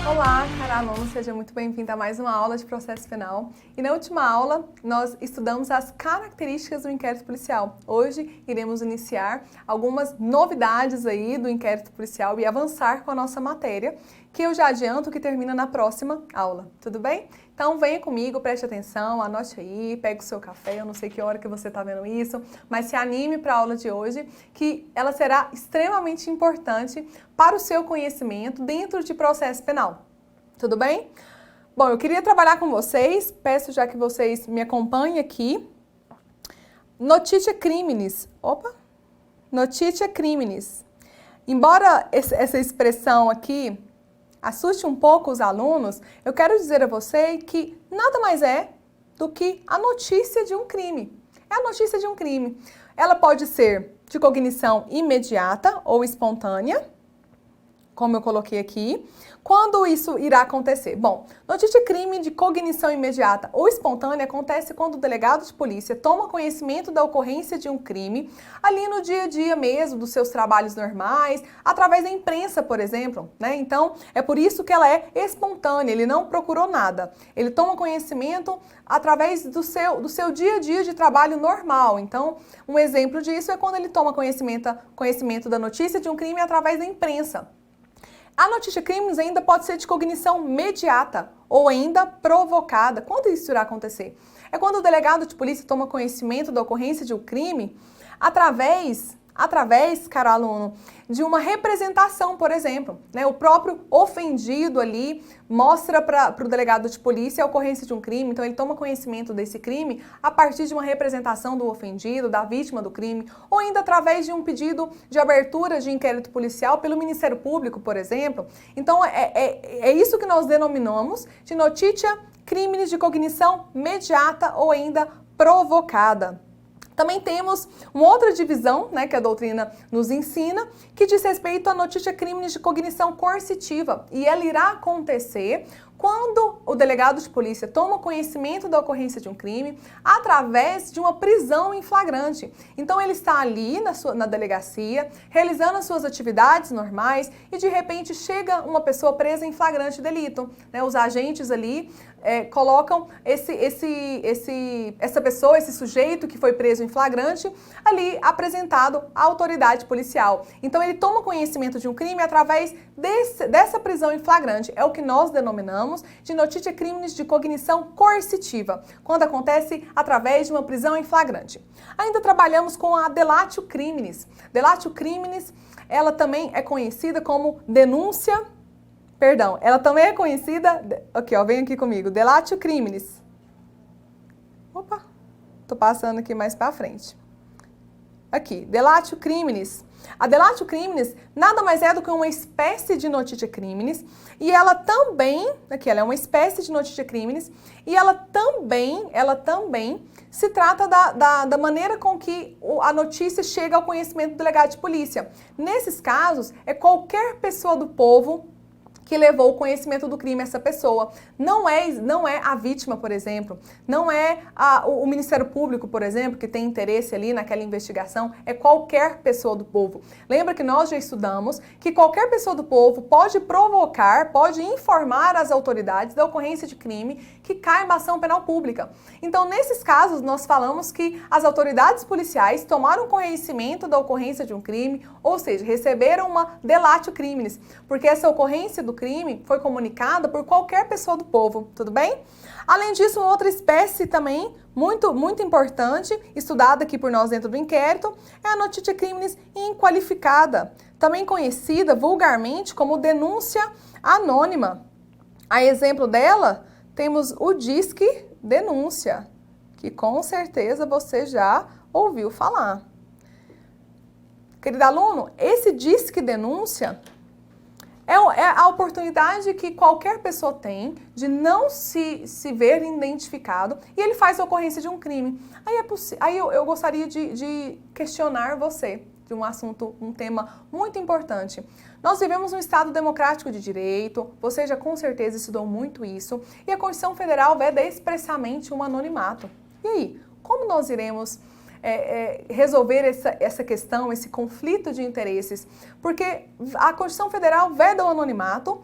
Olá, cara aluno, seja muito bem-vindo a mais uma aula de processo penal. E na última aula, nós estudamos as características do inquérito policial. Hoje, iremos iniciar algumas novidades aí do inquérito policial e avançar com a nossa matéria, que eu já adianto que termina na próxima aula, tudo bem? Então venha comigo, preste atenção, anote aí, pegue o seu café, eu não sei que hora que você está vendo isso, mas se anime para a aula de hoje, que ela será extremamente importante para o seu conhecimento dentro de processo penal. Tudo bem? Bom, eu queria trabalhar com vocês, peço já que vocês me acompanhem aqui. Notitia criminis. Notitia criminis. Embora essa expressão aqui assuste um pouco os alunos, eu quero dizer a você que nada mais é do que a notícia de um crime. É a notícia de um crime. Ela pode ser de cognição imediata ou espontânea, como eu coloquei aqui. Quando isso irá acontecer? Bom, notícia de crime de cognição imediata ou espontânea acontece quando o delegado de polícia toma conhecimento da ocorrência de um crime ali no dia a dia mesmo, dos seus trabalhos normais, através da imprensa, por exemplo, né? Então, é por isso que ela é espontânea, ele não procurou nada. Ele toma conhecimento através do seu dia a dia de trabalho normal. Então, um exemplo disso é quando ele toma conhecimento da notícia de um crime através da imprensa. A notícia crimes ainda pode ser de cognição mediata ou ainda provocada. Quando isso irá acontecer? É quando o delegado de polícia toma conhecimento da ocorrência de um crime através, caro aluno, de uma representação, por exemplo, né? O próprio ofendido ali mostra para o delegado de polícia a ocorrência de um crime, então ele toma conhecimento desse crime a partir de uma representação do ofendido, da vítima do crime, ou ainda através de um pedido de abertura de inquérito policial pelo Ministério Público, por exemplo. Então é isso que nós denominamos de notitia criminis de cognição mediata ou ainda provocada. Também temos uma outra divisão, né, que a doutrina nos ensina, que diz respeito à notitia criminis de cognição coercitiva. E ela irá acontecer quando o delegado de polícia toma conhecimento da ocorrência de um crime através de uma prisão em flagrante. Então ele está ali na delegacia, realizando as suas atividades normais e de repente chega uma pessoa presa em flagrante delito, né? Os agentes ali colocam essa pessoa, esse sujeito que foi preso em flagrante, ali apresentado à autoridade policial. Então ele toma conhecimento de um crime através dessa prisão em flagrante. É o que nós denominamos de notitia criminis de cognição coercitiva, quando acontece através de uma prisão em flagrante. Ainda trabalhamos com a delatio criminis. Delatio criminis, ela também é conhecida como ela também é conhecida, aqui ó, vem aqui comigo, delatio criminis. Tô passando aqui mais para frente. Aqui, delatio criminis. A delatio criminis nada mais é do que uma espécie de notitia criminis e ela também, aqui ela é uma espécie de notitia criminis e ela também se trata da maneira com que a notícia chega ao conhecimento do delegado de polícia. Nesses casos, é qualquer pessoa do povo que levou o conhecimento do crime a essa pessoa. Não é a vítima, por exemplo, não é o Ministério Público, por exemplo, que tem interesse ali naquela investigação, é qualquer pessoa do povo. Lembra que nós já estudamos que qualquer pessoa do povo pode provocar, pode informar as autoridades da ocorrência de crime que cai em ação penal pública. Então, nesses casos, nós falamos que as autoridades policiais tomaram conhecimento da ocorrência de um crime, ou seja, receberam uma delatio criminis, porque essa ocorrência do crime foi comunicada por qualquer pessoa do povo, tudo bem? Além disso, uma outra espécie também muito importante, estudada aqui por nós dentro do inquérito, é a notitia criminis inqualificada, também conhecida vulgarmente como denúncia anônima. A exemplo dela, temos o disque denúncia, que com certeza você já ouviu falar. Querido aluno, esse disque denúncia é a oportunidade que qualquer pessoa tem de não se ver identificado e ele faz a ocorrência de um crime. Aí eu gostaria de questionar você de um assunto, um tema muito importante. Nós vivemos um Estado democrático de direito, você já com certeza estudou muito isso, e a Constituição Federal veda expressamente um anonimato. E aí, como nós iremos resolver essa questão, esse conflito de interesses? Porque a Constituição Federal veda o anonimato,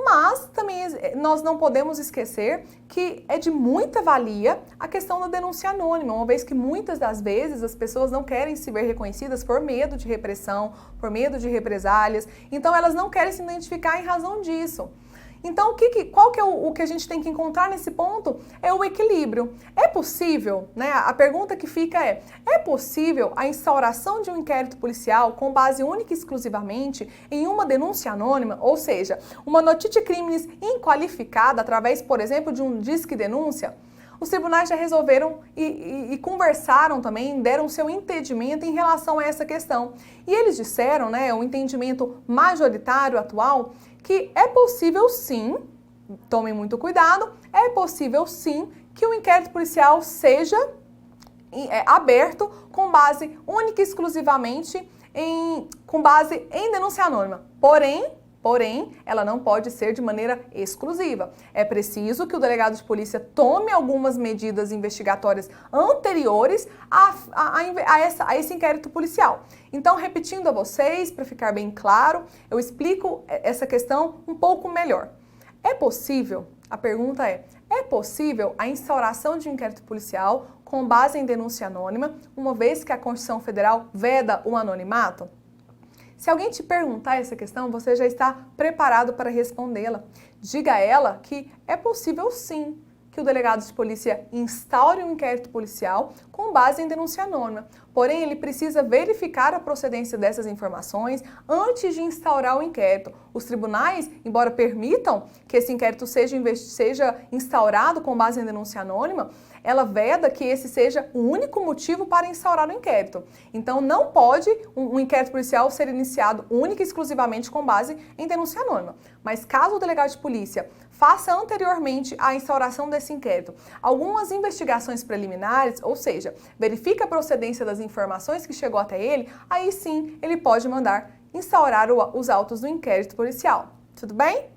Mas também nós não podemos esquecer que é de muita valia a questão da denúncia anônima, uma vez que muitas das vezes as pessoas não querem se ver reconhecidas por medo de repressão, por medo de represálias, então elas não querem se identificar em razão disso. Então, qual que é o que a gente tem que encontrar nesse ponto? É o equilíbrio. É possível, né? A pergunta que fica é possível a instauração de um inquérito policial com base única e exclusivamente em uma denúncia anônima, ou seja, uma notícia crimes inqualificada através, por exemplo, de um disque denúncia? Os tribunais já resolveram e conversaram também, deram seu entendimento em relação a essa questão. E eles disseram, né, o entendimento majoritário atual, que é possível sim, tomem muito cuidado, é possível sim que o inquérito policial seja aberto com base única e exclusivamente com base em denúncia anônima. Porém, ela não pode ser de maneira exclusiva. É preciso que o delegado de polícia tome algumas medidas investigatórias anteriores a esse inquérito policial. Então, repetindo a vocês, para ficar bem claro, eu explico essa questão um pouco melhor. É possível, a pergunta é possível a instauração de um inquérito policial com base em denúncia anônima, uma vez que a Constituição Federal veda o anonimato? Se alguém te perguntar essa questão, você já está preparado para respondê-la. Diga a ela que é possível sim que o delegado de polícia instaure um inquérito policial com base em denúncia anônima. Porém, ele precisa verificar a procedência dessas informações antes de instaurar o inquérito. Os tribunais, embora permitam que esse inquérito seja instaurado com base em denúncia anônima, ela veda que esse seja o único motivo para instaurar o inquérito. Então, não pode um inquérito policial ser iniciado única e exclusivamente com base em denúncia anônima. Mas caso o delegado de polícia faça anteriormente à instauração desse inquérito algumas investigações preliminares, ou seja, verifica a procedência das informações que chegou até ele, aí sim ele pode mandar instaurar os autos do inquérito policial. Tudo bem?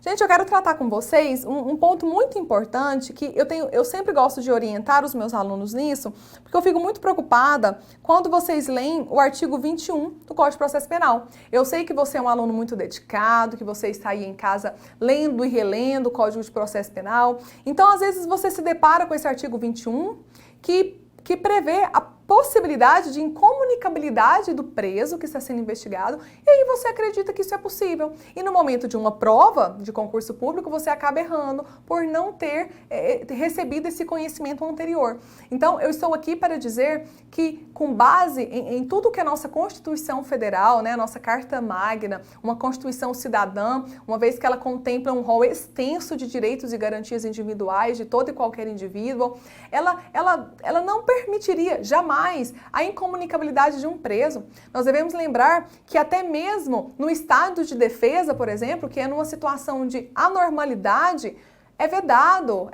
Gente, eu quero tratar com vocês um ponto muito importante que eu sempre gosto de orientar os meus alunos nisso, porque eu fico muito preocupada quando vocês leem o artigo 21 do Código de Processo Penal. Eu sei que você é um aluno muito dedicado, que você está aí em casa lendo e relendo o Código de Processo Penal. Então, às vezes, você se depara com esse artigo 21 que prevê a possibilidade de incomunicabilidade do preso que está sendo investigado, e aí você acredita que isso é possível. E no momento de uma prova de concurso público, você acaba errando por não ter recebido esse conhecimento anterior. Então, eu estou aqui para dizer que, com base em tudo que a nossa Constituição Federal, né, a nossa Carta Magna, uma Constituição cidadã, uma vez que ela contempla um rol extenso de direitos e garantias individuais de todo e qualquer indivíduo, ela não permitiria jamais a incomunicabilidade de um preso. Nós devemos lembrar que até mesmo no estado de defesa, por exemplo, que é numa situação de anormalidade, é vedado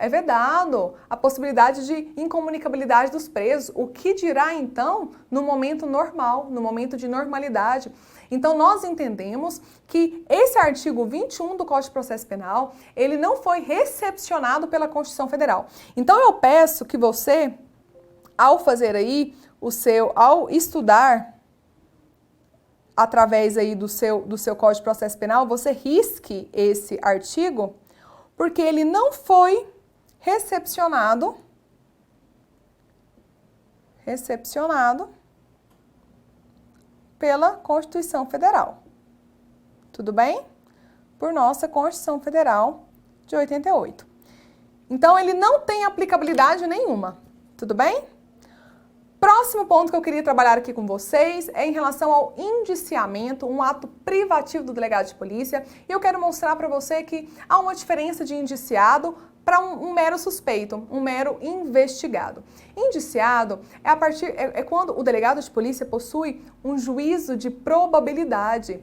a possibilidade de incomunicabilidade dos presos. O que dirá então no momento normal, no momento de normalidade? Então nós entendemos que esse artigo 21 do Código de Processo Penal, ele não foi recepcionado pela Constituição Federal. Então eu peço que você, ao fazer aí ao estudar através aí do seu Código de Processo Penal, você risque esse artigo, porque ele não foi recepcionado pela Constituição Federal. Tudo bem? Por nossa Constituição Federal de 88. Então, ele não tem aplicabilidade nenhuma. Tudo bem? Próximo ponto que eu queria trabalhar aqui com vocês é em relação ao indiciamento, um ato privativo do delegado de polícia. E eu quero mostrar para você que há uma diferença de indiciado para um mero suspeito, um mero investigado. Indiciado é quando o delegado de polícia possui um juízo de probabilidade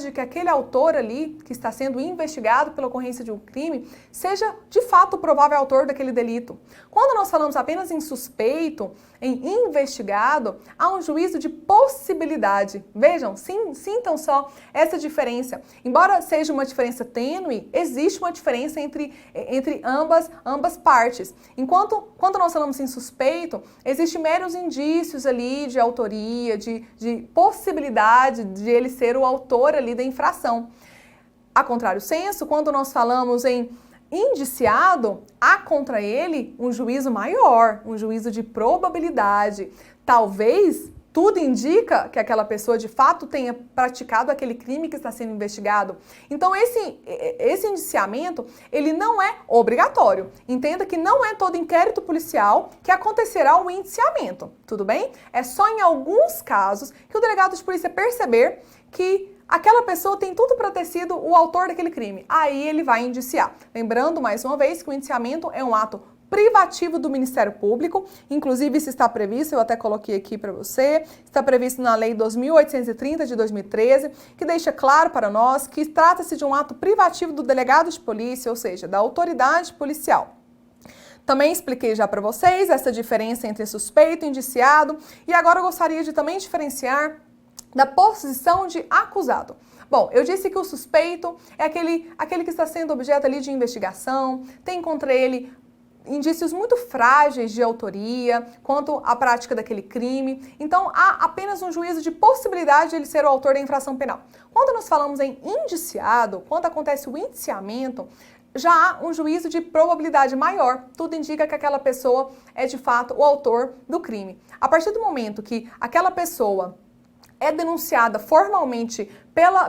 de que aquele autor ali, que está sendo investigado pela ocorrência de um crime, seja de fato o provável autor daquele delito. Quando nós falamos apenas em suspeito, em investigado, há um juízo de possibilidade. Vejam, sintam só essa diferença. Embora seja uma diferença tênue, existe uma diferença entre ambas partes. Enquanto, quando nós falamos em suspeito, existem meros indícios ali de autoria, de possibilidade de ele ser o autor ali da infração. a contrário senso, quando nós falamos em indiciado, há contra ele um juízo maior, um juízo de probabilidade. Talvez tudo indica que aquela pessoa de fato tenha praticado aquele crime que está sendo investigado. Então esse indiciamento, ele não é obrigatório. Entenda que não é todo inquérito policial que acontecerá o indiciamento, tudo bem? É só em alguns casos que o delegado de polícia perceber que aquela pessoa tem tudo para ter sido o autor daquele crime. Aí ele vai indiciar. Lembrando, mais uma vez, que o indiciamento é um ato privativo do Ministério Público, inclusive isso está previsto, eu até coloquei aqui para você, está previsto na Lei 2.830 de 2013, que deixa claro para nós que trata-se de um ato privativo do delegado de polícia, ou seja, da autoridade policial. Também expliquei já para vocês essa diferença entre suspeito e indiciado, e agora eu gostaria de também diferenciar da posição de acusado. Bom, eu disse que o suspeito é aquele que está sendo objeto ali de investigação, tem contra ele indícios muito frágeis de autoria quanto à prática daquele crime. Então, há apenas um juízo de possibilidade de ele ser o autor da infração penal. Quando nós falamos em indiciado, quando acontece o indiciamento, já há um juízo de probabilidade maior. Tudo indica que aquela pessoa é, de fato, o autor do crime. A partir do momento que aquela pessoa é denunciada formalmente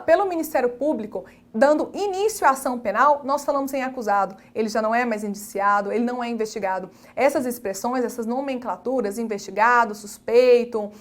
pelo Ministério Público, dando início à ação penal, nós falamos em acusado. Ele já não é mais indiciado, ele não é investigado. Essas expressões, essas nomenclaturas, investigado, suspeito,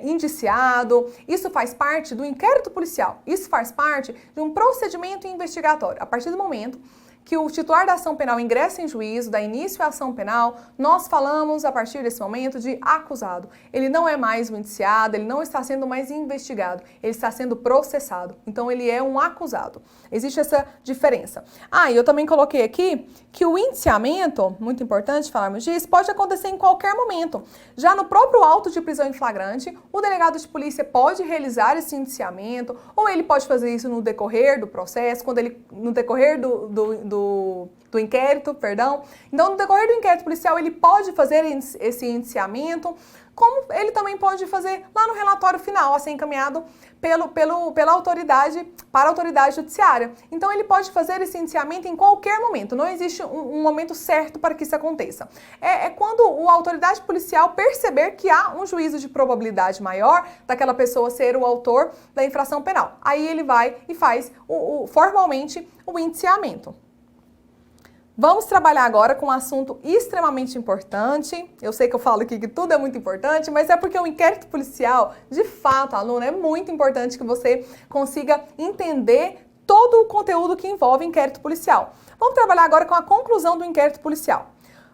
indiciado, isso faz parte do inquérito policial. Isso faz parte de um procedimento investigatório. A partir do momento que o titular da ação penal ingressa em juízo, dá início à ação penal, nós falamos a partir desse momento de acusado. Ele não é mais um indiciado, ele não está sendo mais investigado, ele está sendo processado. Então ele é um acusado. Existe essa diferença. E eu também coloquei aqui que o indiciamento, muito importante falarmos disso, pode acontecer em qualquer momento. Já no próprio auto de prisão em flagrante, o delegado de polícia pode realizar esse indiciamento, ou ele pode fazer isso no decorrer do processo, no decorrer do inquérito, perdão. Então, no decorrer do inquérito policial, ele pode fazer esse indiciamento, como ele também pode fazer lá no relatório final, a ser encaminhado pela autoridade, para a autoridade judiciária. Então, ele pode fazer esse indiciamento em qualquer momento, não existe um momento certo para que isso aconteça. É quando a autoridade policial perceber que há um juízo de probabilidade maior daquela pessoa ser o autor da infração penal. Aí ele vai e faz formalmente o indiciamento. Vamos trabalhar agora com um assunto extremamente importante. Eu sei que eu falo aqui que tudo é muito importante, mas é porque o inquérito policial, de fato, aluno, é muito importante que você consiga entender todo o conteúdo que envolve inquérito policial. Vamos trabalhar agora com a conclusão do inquérito policial.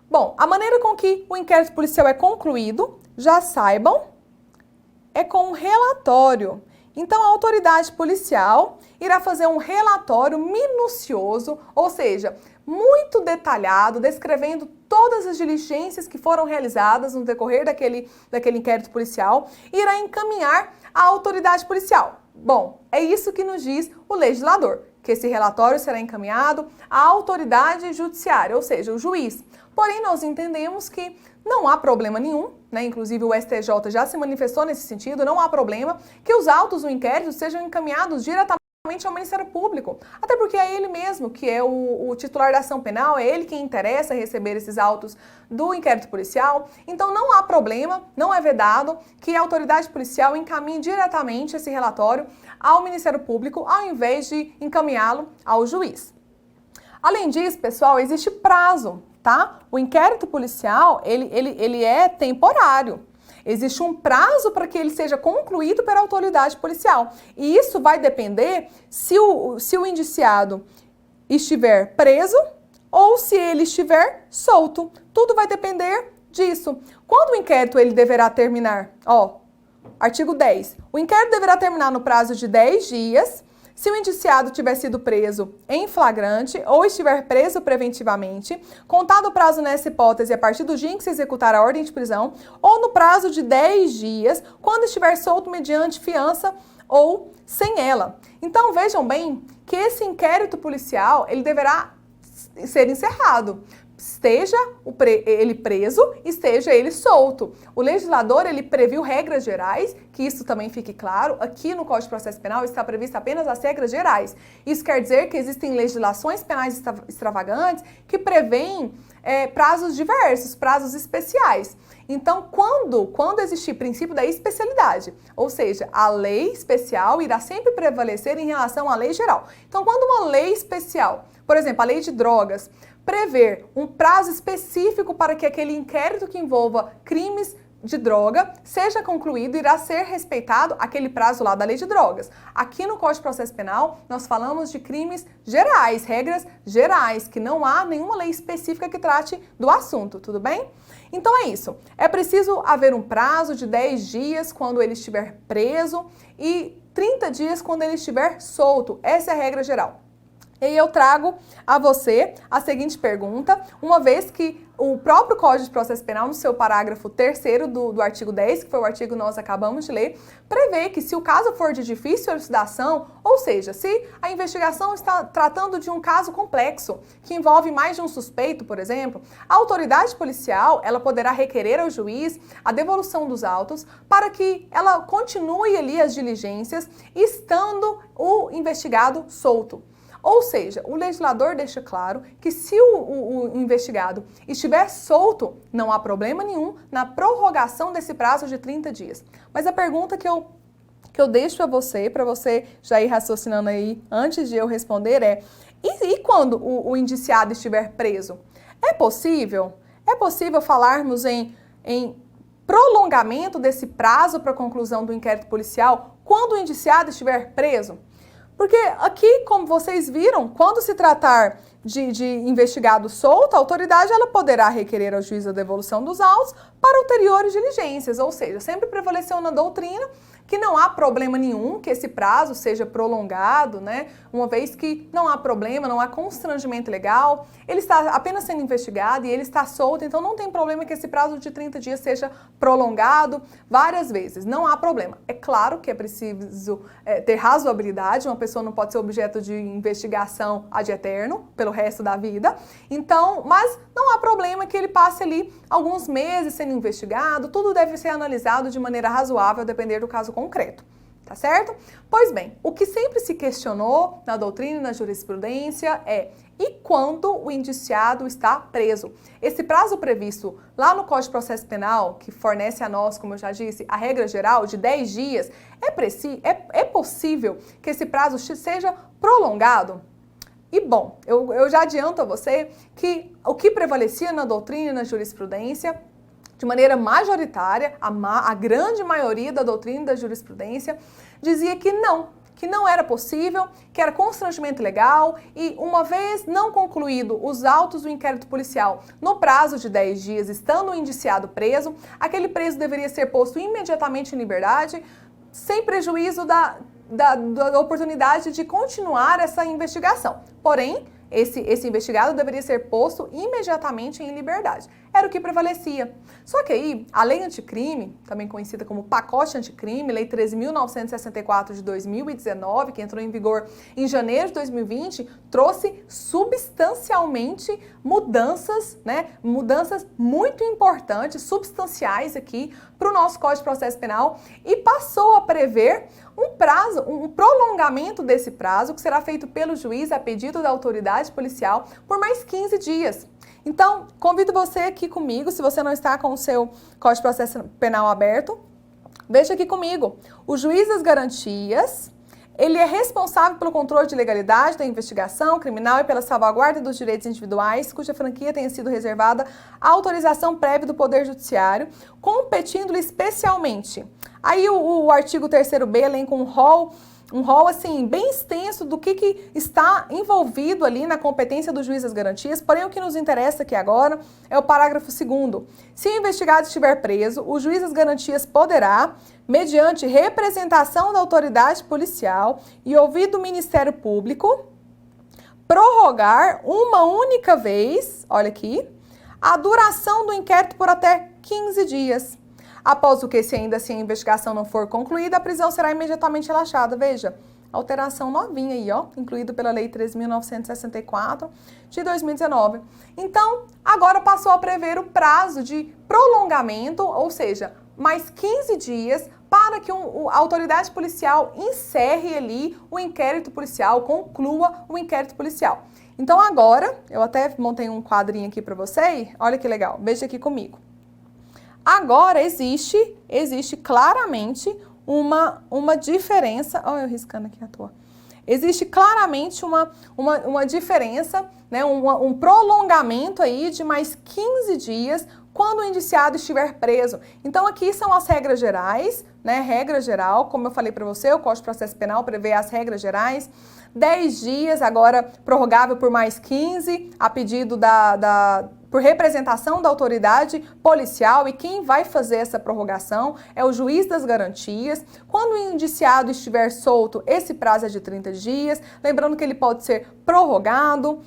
Bom, a maneira com que o inquérito policial é concluído, já saibam, é com um relatório. Então, a autoridade policial irá fazer um relatório minucioso, ou seja, muito detalhado, descrevendo todas as diligências que foram realizadas no decorrer daquele inquérito policial, e irá encaminhar à autoridade policial. Bom, é isso que nos diz o legislador, que esse relatório será encaminhado à autoridade judiciária, ou seja, o juiz. Porém, nós entendemos que não há problema nenhum, né? Inclusive o STJ já se manifestou nesse sentido, não há problema que os autos do inquérito sejam encaminhados diretamente ao Ministério Público, até porque é ele mesmo que é o titular da ação penal, é ele quem interessa receber esses autos do inquérito policial, então não há problema, não é vedado que a autoridade policial encaminhe diretamente esse relatório ao Ministério Público, ao invés de encaminhá-lo ao juiz. Além disso, pessoal, existe prazo, tá? O inquérito policial, ele é temporário. Existe um prazo para que ele seja concluído pela autoridade policial. E isso vai depender se o indiciado estiver preso ou se ele estiver solto. Tudo vai depender disso. Quando o inquérito ele deverá terminar? Artigo 10. O inquérito deverá terminar no prazo de 10 dias. Se o indiciado tiver sido preso em flagrante ou estiver preso preventivamente, contado o prazo nessa hipótese a partir do dia em que se executar a ordem de prisão, ou no prazo de 10 dias, quando estiver solto mediante fiança ou sem ela. Então, vejam bem que esse inquérito policial, ele deverá ser encerrado. esteja ele preso, esteja ele solto. O legislador, ele previu regras gerais, que isso também fique claro. Aqui no Código de Processo Penal está prevista apenas as regras gerais. Isso quer dizer que existem legislações penais extravagantes que prevêem prazos diversos, prazos especiais. Então, quando existir princípio da especialidade, ou seja, a lei especial irá sempre prevalecer em relação à lei geral. Então, quando uma lei especial, por exemplo, a lei de drogas, prever um prazo específico para que aquele inquérito que envolva crimes de droga seja concluído, irá ser respeitado aquele prazo lá da lei de drogas. Aqui no Código de Processo Penal, nós falamos de crimes gerais, regras gerais, que não há nenhuma lei específica que trate do assunto, tudo bem? Então é isso. É preciso haver um prazo de 10 dias quando ele estiver preso e 30 dias quando ele estiver solto. Essa é a regra geral. E eu trago a você a seguinte pergunta, uma vez que o próprio Código de Processo Penal, no seu parágrafo 3º do artigo 10, que foi o artigo que nós acabamos de ler, prevê que se o caso for de difícil elucidação, ou seja, se a investigação está tratando de um caso complexo, que envolve mais de um suspeito, por exemplo, a autoridade policial, ela poderá requerer ao juiz a devolução dos autos para que ela continue ali as diligências, estando o investigado solto. Ou seja, o legislador deixa claro que se o investigado estiver solto, não há problema nenhum na prorrogação desse prazo de 30 dias. Mas a pergunta que eu deixo a você, para você já ir raciocinando aí antes de eu responder e quando o indiciado estiver preso? É possível? É possível falarmos em prolongamento desse prazo para a conclusão do inquérito policial quando o indiciado estiver preso? Porque aqui, como vocês viram, quando se tratar de investigado solto, a autoridade ela poderá requerer ao juiz a devolução dos autos para ulteriores diligências, ou seja, sempre prevaleceu na doutrina que não há problema nenhum que esse prazo seja prolongado, né? Uma vez que não há problema, não há constrangimento legal, ele está apenas sendo investigado e ele está solto, então não tem problema que esse prazo de 30 dias seja prolongado várias vezes, não há problema. É claro que é preciso ter razoabilidade, uma pessoa não pode ser objeto de investigação ad eterno, pelo resto da vida, então, mas não há problema que ele passe ali alguns meses sendo investigado, tudo deve ser analisado de maneira razoável, a depender do caso concreto, tá certo? Pois bem, o que sempre se questionou na doutrina e na jurisprudência e quando o indiciado está preso? Esse prazo previsto lá no Código de Processo Penal, que fornece a nós, como eu já disse, a regra geral de 10 dias, é possível que esse prazo seja prolongado? E bom, eu já adianto a você que o que prevalecia na doutrina e na jurisprudência, de maneira majoritária, a grande maioria da doutrina e da jurisprudência dizia que não era possível, que era constrangimento legal e, uma vez não concluído os autos do inquérito policial no prazo de 10 dias, estando o indiciado preso, aquele preso deveria ser posto imediatamente em liberdade, sem prejuízo da oportunidade de continuar essa investigação. Porém, esse investigado deveria ser posto imediatamente em liberdade. Era o que prevalecia. Só que aí, a lei anticrime, também conhecida como pacote anticrime, lei 13.964 de 2019, que entrou em vigor em janeiro de 2020, trouxe substancialmente mudanças, né? Mudanças muito importantes, substanciais aqui para o nosso Código de Processo Penal e passou a prever um prolongamento desse prazo que será feito pelo juiz a pedido da autoridade policial por mais 15 dias. Então, convido você aqui comigo, se você não está com o seu Código de Processo Penal aberto, veja aqui comigo. O juiz das garantias, ele é responsável pelo controle de legalidade da investigação criminal e pela salvaguarda dos direitos individuais, cuja franquia tenha sido reservada à autorização prévia do Poder Judiciário, competindo-lhe especialmente. Aí o artigo 3º-B elenca um rol assim, bem extenso do que está envolvido ali na competência do juiz das garantias, porém o que nos interessa aqui agora é o parágrafo 2º. Se o investigado estiver preso, o juiz das garantias poderá, mediante representação da autoridade policial e ouvido o Ministério Público, prorrogar uma única vez, olha aqui, a duração do inquérito por até 15 dias. Após o que, se ainda assim a investigação não for concluída, a prisão será imediatamente relaxada. Veja, alteração novinha aí, ó, incluído pela Lei 3.964 de 2019. Então, agora passou a prever o prazo de prolongamento, ou seja, mais 15 dias para que a autoridade policial encerre ali o inquérito policial, conclua o inquérito policial. Então agora, eu até montei um quadrinho aqui para vocês, olha que legal, veja aqui comigo. Agora existe claramente uma diferença, olha eu riscando aqui à toa. Existe claramente uma diferença, né, um prolongamento aí de mais 15 dias quando o indiciado estiver preso. Então aqui são as regras gerais, né, regra geral, como eu falei para você, o Código de Processo Penal prevê as regras gerais, 10 dias, agora prorrogável por mais 15, a pedido por representação da autoridade policial, e quem vai fazer essa prorrogação é o juiz das garantias. Quando o indiciado estiver solto, esse prazo é de 30 dias, lembrando que ele pode ser prorrogado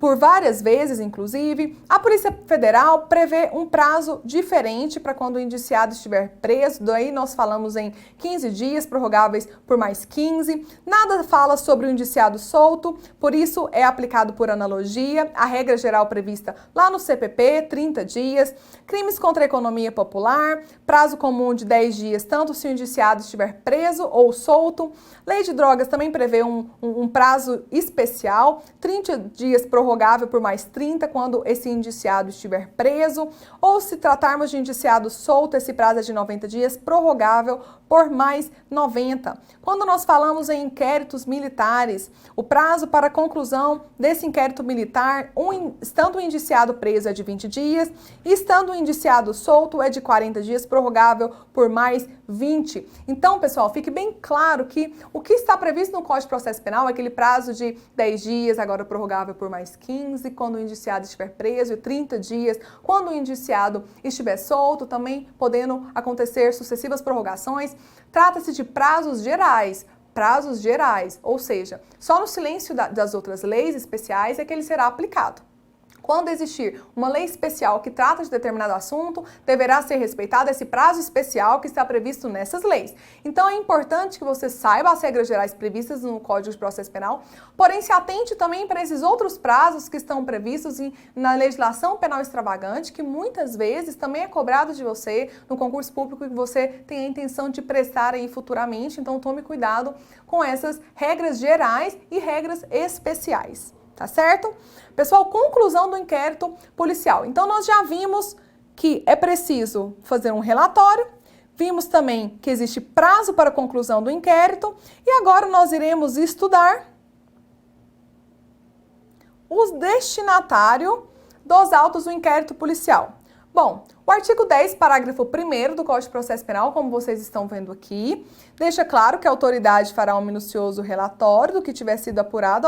por várias vezes, inclusive. A Polícia Federal prevê um prazo diferente para quando o indiciado estiver preso, daí nós falamos em 15 dias, prorrogáveis por mais 15. Nada fala sobre o indiciado solto, por isso é aplicado por analogia, a regra geral prevista lá no CPP, 30 dias. Crimes contra a economia popular, prazo comum de 10 dias, tanto se o indiciado estiver preso ou solto. Lei de drogas também prevê um prazo especial, 30 dias prorrogável por mais 30 quando esse indiciado estiver preso, ou se tratarmos de indiciado solto, esse prazo é de 90 dias, prorrogável por mais 90. Quando nós falamos em inquéritos militares, o prazo para a conclusão desse inquérito militar, estando o indiciado preso é de 20 dias, e estando o indiciado solto é de 40 dias, prorrogável por mais 20. Então, pessoal, fique bem claro que o que está previsto no Código de Processo Penal é aquele prazo de 10 dias, agora prorrogável por mais 15, quando o indiciado estiver preso, e 30 dias, quando o indiciado estiver solto, também podendo acontecer sucessivas prorrogações. Trata-se de prazos gerais, ou seja, só no silêncio das outras leis especiais é que ele será aplicado. Quando existir uma lei especial que trata de determinado assunto, deverá ser respeitado esse prazo especial que está previsto nessas leis. Então é importante que você saiba as regras gerais previstas no Código de Processo Penal, porém se atente também para esses outros prazos que estão previstos na legislação penal extravagante, que muitas vezes também é cobrado de você no concurso público que você tem a intenção de prestar aí futuramente. Então tome cuidado com essas regras gerais e regras especiais. Tá certo? Pessoal, conclusão do inquérito policial. Então, nós já vimos que é preciso fazer um relatório, vimos também que existe prazo para a conclusão do inquérito, e agora nós iremos estudar os destinatários dos autos do inquérito policial. Bom, o artigo 10, parágrafo 1º do Código de Processo Penal, como vocês estão vendo aqui, deixa claro que a autoridade fará um minucioso relatório do que tiver sido apurado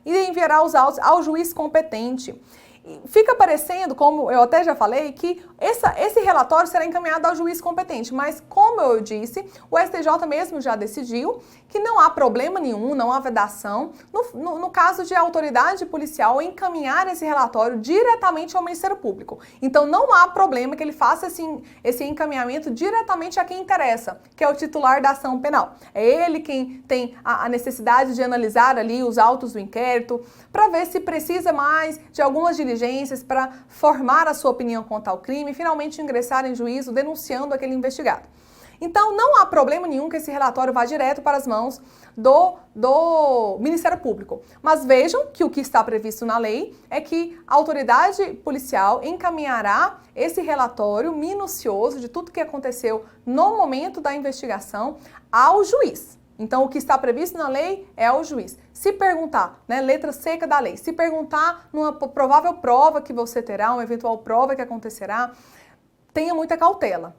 e enviará os autos ao juiz competente. Fica parecendo, como eu até já falei, que esse relatório será encaminhado ao juiz competente, mas como eu disse, o STJ mesmo já decidiu que não há problema nenhum, não há vedação, no caso de autoridade policial encaminhar esse relatório diretamente ao Ministério Público. Então não há problema que ele faça esse encaminhamento diretamente a quem interessa, que é o titular da ação penal. É ele quem tem a necessidade de analisar ali os autos do inquérito, para ver se precisa mais de algumas diligências para formar a sua opinião quanto ao crime e finalmente ingressar em juízo denunciando aquele investigado. Então, não há problema nenhum que esse relatório vá direto para as mãos do Ministério Público. Mas vejam que o que está previsto na lei é que a autoridade policial encaminhará esse relatório minucioso de tudo que aconteceu no momento da investigação ao juiz. Então, o que está previsto na lei é ao juiz. Se perguntar, né, letra seca da lei, se perguntar numa provável prova que você terá, uma eventual prova que acontecerá, tenha muita cautela.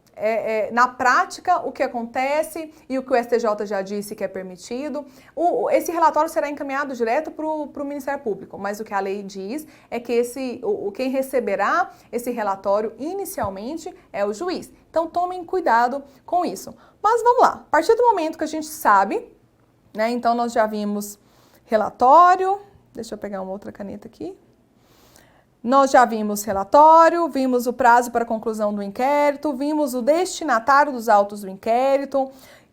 Na prática, o que acontece e o que o STJ já disse que é permitido, esse relatório será encaminhado direto para o Ministério Público, mas o que a lei diz é que quem receberá esse relatório inicialmente é o juiz. Então, tomem cuidado com isso. Mas vamos lá, a partir do momento que a gente sabe, né, então nós já vimos relatório, deixa eu pegar uma outra caneta aqui. Nós já vimos relatório, vimos o prazo para a conclusão do inquérito, vimos o destinatário dos autos do inquérito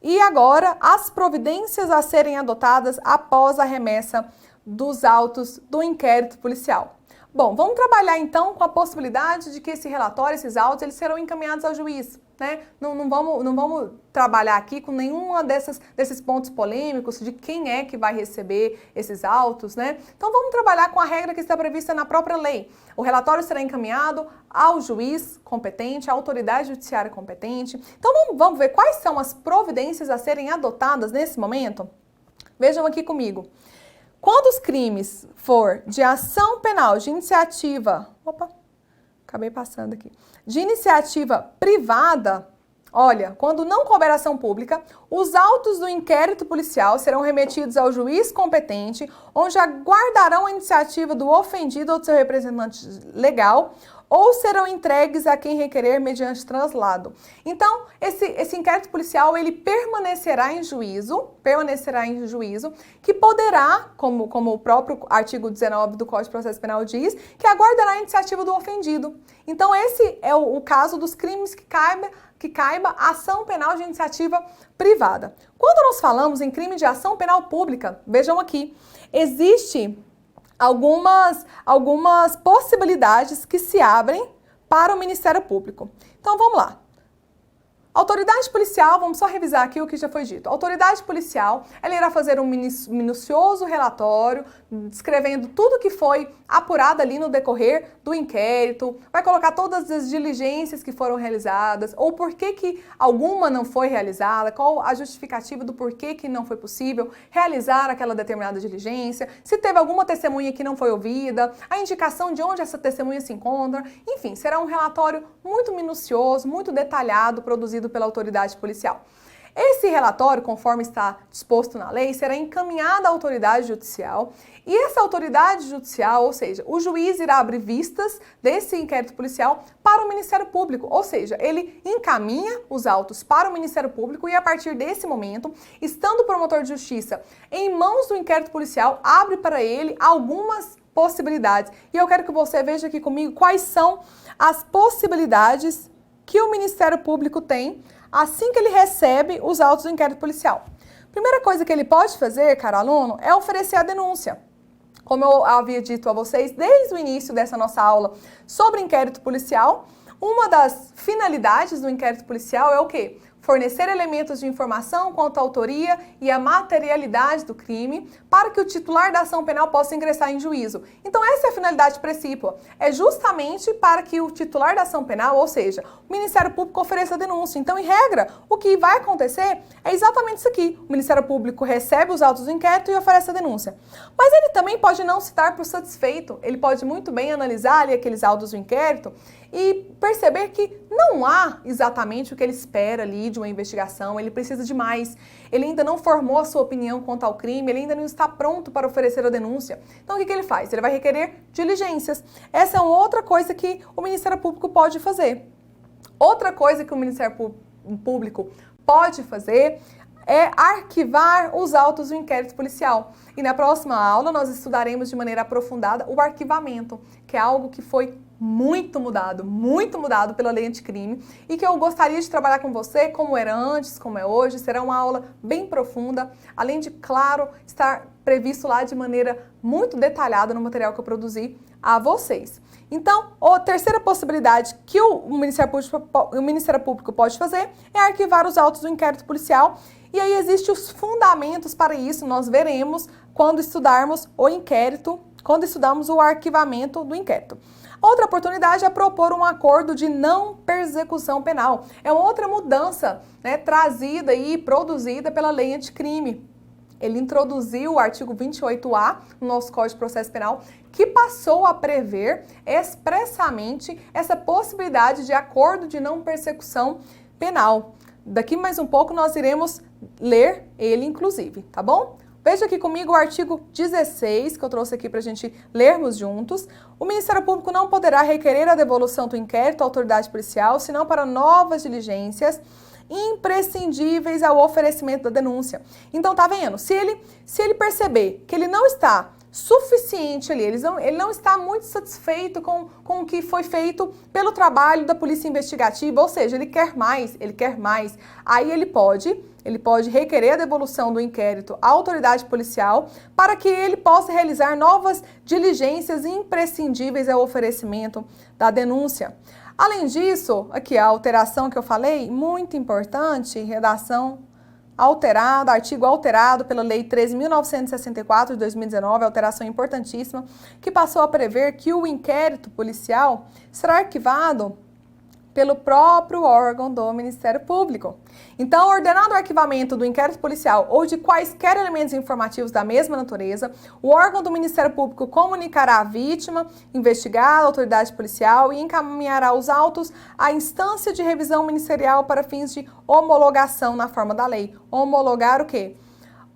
E agora, as providências a serem adotadas após a remessa dos autos do inquérito policial. Bom, vamos trabalhar então com a possibilidade de que esse relatório, esses autos, eles serão encaminhados ao juiz, né? Não vamos trabalhar aqui com nenhuma desses pontos polêmicos de quem é que vai receber esses autos, né? Então vamos trabalhar com a regra que está prevista na própria lei. O relatório será encaminhado ao juiz competente, à autoridade judiciária competente. Então vamos ver quais são as providências a serem adotadas nesse momento? Vejam aqui comigo. Quando os crimes for de ação penal de iniciativa, de iniciativa privada, olha, quando não couber ação pública, os autos do inquérito policial serão remetidos ao juiz competente, onde aguardarão a iniciativa do ofendido ou do seu representante legal, ou serão entregues a quem requerer mediante translado. Então, esse inquérito policial, ele permanecerá em juízo, que poderá, como o próprio artigo 19 do Código de Processo Penal diz, que aguardará a iniciativa do ofendido. Então, esse é o caso dos crimes que caiba ação penal de iniciativa privada. Quando nós falamos em crime de ação penal pública, vejam aqui, existe algumas possibilidades que se abrem para o Ministério Público. Então, vamos lá. Autoridade policial, vamos só revisar aqui o que já foi dito. A autoridade policial, ela irá fazer um minucioso relatório descrevendo tudo que foi apurado ali no decorrer do inquérito, vai colocar todas as diligências que foram realizadas, ou por que alguma não foi realizada, qual a justificativa do porquê que não foi possível realizar aquela determinada diligência, se teve alguma testemunha que não foi ouvida, a indicação de onde essa testemunha se encontra, enfim, será um relatório muito minucioso, muito detalhado, produzido pela autoridade policial. Esse relatório, conforme está disposto na lei, será encaminhado à autoridade judicial e essa autoridade judicial, ou seja, o juiz irá abrir vistas desse inquérito policial para o Ministério Público, ou seja, ele encaminha os autos para o Ministério Público e a partir desse momento, estando o promotor de justiça em mãos do inquérito policial, abre para ele algumas possibilidades. E eu quero que você veja aqui comigo quais são as possibilidades que o Ministério Público tem assim que ele recebe os autos do inquérito policial. Primeira coisa que ele pode fazer, caro aluno, é oferecer a denúncia. Como eu havia dito a vocês desde o início dessa nossa aula sobre inquérito policial, uma das finalidades do inquérito policial é o quê? Fornecer elementos de informação quanto à autoria e à materialidade do crime para que o titular da ação penal possa ingressar em juízo. Então essa é a finalidade precípua, é justamente para que o titular da ação penal, ou seja, o Ministério Público ofereça a denúncia. Então, em regra, o que vai acontecer é exatamente isso aqui. O Ministério Público recebe os autos do inquérito e oferece a denúncia. Mas ele também pode não se dar por satisfeito, ele pode muito bem analisar ali aqueles autos do inquérito e perceber que não há exatamente o que ele espera ali de uma investigação, ele precisa de mais, ele ainda não formou a sua opinião quanto ao crime, ele ainda não está pronto para oferecer a denúncia. Então o que ele faz? Ele vai requerer diligências. Essa é uma outra coisa que o Ministério Público pode fazer. Outra coisa que o Ministério Público pode fazer é arquivar os autos do inquérito policial. E na próxima aula nós estudaremos de maneira aprofundada o arquivamento, que é algo que foi muito mudado pela lei anticrime e que eu gostaria de trabalhar com você como era antes, como é hoje. Será uma aula bem profunda, além de, claro, estar previsto lá de maneira muito detalhada no material que eu produzi a vocês. Então, a terceira possibilidade que o Ministério Público pode fazer é arquivar os autos do inquérito policial. E aí existem os fundamentos para isso, nós veremos quando estudarmos o inquérito, quando estudarmos o arquivamento do inquérito. Outra oportunidade é propor um acordo de não persecução penal. É uma outra mudança, né, trazida e produzida pela lei anticrime. Ele introduziu o artigo 28A no nosso Código de Processo Penal, que passou a prever expressamente essa possibilidade de acordo de não persecução penal. Daqui mais um pouco nós iremos ler ele, inclusive, tá bom? Veja aqui comigo o artigo 16, que eu trouxe aqui para a gente lermos juntos. O Ministério Público não poderá requerer a devolução do inquérito à autoridade policial, senão para novas diligências imprescindíveis ao oferecimento da denúncia. Então, tá vendo? Se ele perceber que ele não está suficiente ali, ele não está muito satisfeito com o que foi feito pelo trabalho da polícia investigativa, ou seja, ele quer mais. Aí ele pode requerer a devolução do inquérito à autoridade policial para que ele possa realizar novas diligências imprescindíveis ao oferecimento da denúncia. Além disso, aqui a alteração que eu falei, muito importante, redação alterada, artigo alterado pela Lei 13.964 de 2019, alteração importantíssima, que passou a prever que o inquérito policial será arquivado pelo próprio órgão do Ministério Público. Então, ordenado o arquivamento do inquérito policial ou de quaisquer elementos informativos da mesma natureza, o órgão do Ministério Público comunicará à vítima, investigada, à autoridade policial e encaminhará os autos à instância de revisão ministerial para fins de homologação na forma da lei. Homologar o quê?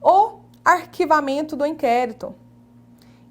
O arquivamento do inquérito.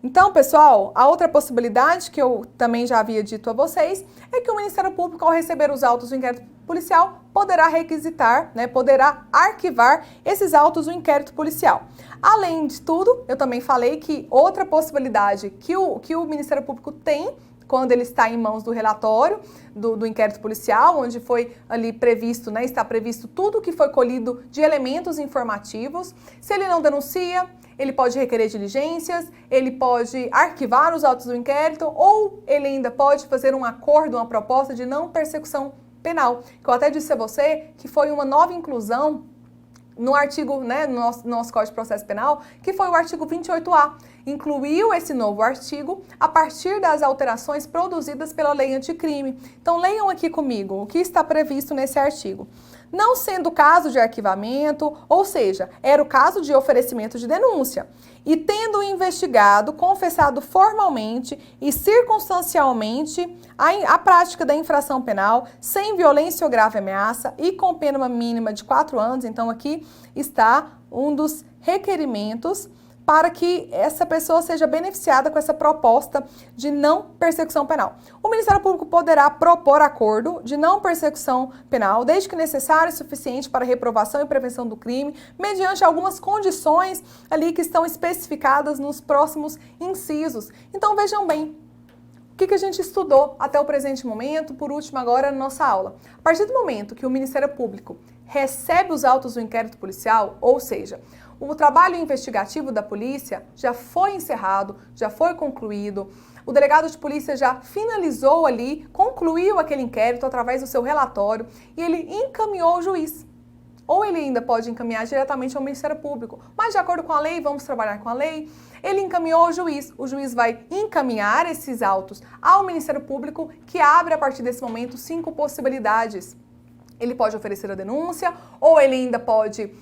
Então, pessoal, a outra possibilidade que eu também já havia dito a vocês é que o Ministério Público, ao receber os autos do inquérito policial, poderá requisitar, poderá arquivar esses autos do inquérito policial. Além de tudo, eu também falei que outra possibilidade que o Ministério Público tem quando ele está em mãos do relatório do inquérito policial, onde foi ali previsto, está previsto tudo que foi colhido de elementos informativos. Se ele não denuncia, ele pode requerer diligências, ele pode arquivar os autos do inquérito ou ele ainda pode fazer um acordo, uma proposta de não persecução penal. Que eu até disse a você que foi uma nova inclusão no artigo, no nosso Código de Processo Penal, que foi o artigo 28A. Incluiu esse novo artigo a partir das alterações produzidas pela Lei Anticrime. Então, leiam aqui comigo o que está previsto nesse artigo. Não sendo caso de arquivamento, ou seja, era o caso de oferecimento de denúncia, e tendo o investigado confessado formalmente e circunstancialmente a prática da infração penal, sem violência ou grave ameaça e com pena mínima de 4 anos, então aqui está um dos requerimentos para que essa pessoa seja beneficiada com essa proposta de não persecução penal. O Ministério Público poderá propor acordo de não persecução penal, desde que necessário e suficiente para reprovação e prevenção do crime, mediante algumas condições ali que estão especificadas nos próximos incisos. Então vejam bem, o que a gente estudou até o presente momento, por último agora na nossa aula. A partir do momento que o Ministério Público recebe os autos do inquérito policial, ou seja, o trabalho investigativo da polícia já foi encerrado, já foi concluído, o delegado de polícia já finalizou ali, concluiu aquele inquérito através do seu relatório e ele encaminhou ao juiz. Ou ele ainda pode encaminhar diretamente ao Ministério Público, mas de acordo com a lei, vamos trabalhar com a lei, ele encaminhou ao juiz, o juiz vai encaminhar esses autos ao Ministério Público, que abre a partir desse momento 5 possibilidades. Ele pode oferecer a denúncia, ou ele ainda pode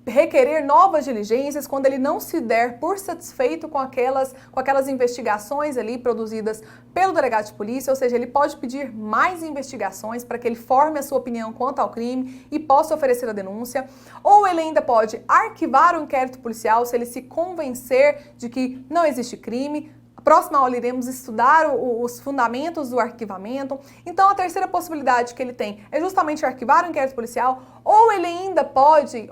requerer novas diligências quando ele não se der por satisfeito com aquelas investigações ali produzidas pelo delegado de polícia, ou seja, ele pode pedir mais investigações para que ele forme a sua opinião quanto ao crime e possa oferecer a denúncia, ou ele ainda pode arquivar o inquérito policial se ele se convencer de que não existe crime. Próxima aula iremos estudar os fundamentos do arquivamento. Então, a terceira possibilidade que ele tem é justamente arquivar o inquérito policial, ou ele ainda pode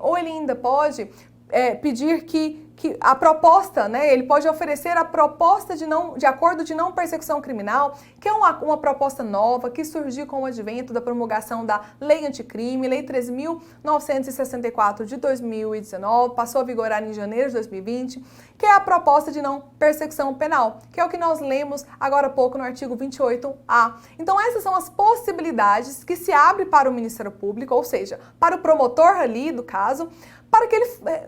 pedir que a proposta, ele pode oferecer a proposta de acordo de não persecução criminal, que é uma proposta nova que surgiu com o advento da promulgação da Lei Anticrime, Lei 13.964 de 2019, passou a vigorar em janeiro de 2020, que é a proposta de não persecução penal, que é o que nós lemos agora há pouco no artigo 28A. Então, essas são as possibilidades que se abre para o Ministério Público, ou seja, para o promotor ali do caso, para que ele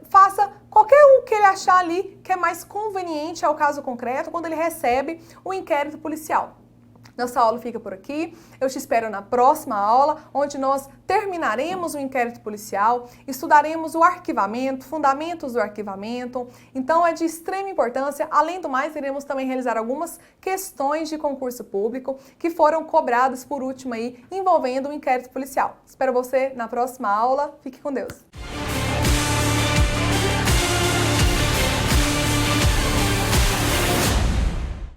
faça qualquer um que ele achar ali que é mais conveniente ao caso concreto quando ele recebe o inquérito policial. Nossa aula fica por aqui, eu te espero na próxima aula, onde nós terminaremos o inquérito policial, estudaremos o arquivamento, fundamentos do arquivamento, então é de extrema importância. Além do mais, iremos também realizar algumas questões de concurso público que foram cobradas por último aí, envolvendo o inquérito policial. Espero você na próxima aula, fique com Deus!